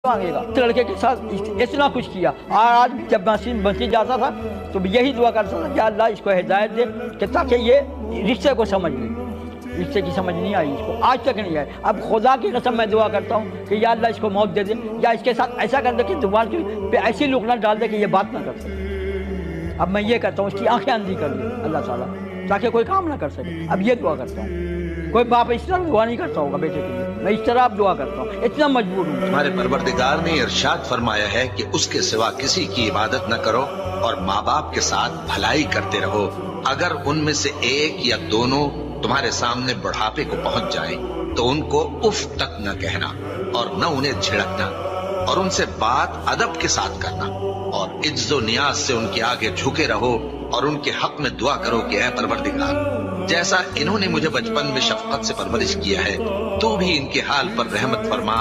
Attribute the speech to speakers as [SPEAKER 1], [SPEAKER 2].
[SPEAKER 1] مانگے گا. لڑکے کے ساتھ اتنا کچھ کیا، اور آج جب مسجد جاتا تھا تو یہی دعا کرتا تھا کہ اللہ اس کو ہدایت دے کہ تاکہ یہ رشتے کو سمجھ لے. رشتے کی سمجھ نہیں آئی اس کو، آج تک نہیں آئی. اب خدا کی قسم میں دعا کرتا ہوں کہ یا اللہ اس کو موت دے دے، یا اس کے ساتھ ایسا کر دے کہ زبان پہ ایسی لکنت ڈال دے کہ یہ بات نہ کر سکے. اب میں یہ کرتا ہوں اس کی آنکھیں اندھی کر دے اللہ تعالیٰ، تاکہ کوئی کام نہ کر سکے. اب یہ دعا کرتا ہوں. کوئی باپ اس طرح دعا نہیں کرتا ہوگا بیٹے کے لیے، میں اس طرح اب دعا کرتا ہوں، اتنا مجبور ہوں.
[SPEAKER 2] تمہارے پروردگار نے ارشاد فرمایا ہے کہ اس کے سوا کسی کی عبادت نہ کرو اور ماں باپ کے ساتھ بھلائی کرتے رہو. اگر ان میں سے ایک یا دونوں تمہارے سامنے بڑھاپے کو پہنچ جائیں تو ان کو اف تک نہ کہنا اور نہ انہیں جھڑکنا، اور ان سے بات ادب کے ساتھ کرنا، اور عجز و نیاز سے ان کے آگے جھکے رہو اور ان کے حق میں دعا کرو کہ اے پروردگار، جیسا انہوں نے مجھے بچپن میں شفقت سے پرورش کیا ہے تو بھی ان کے حال پر رحمت فرما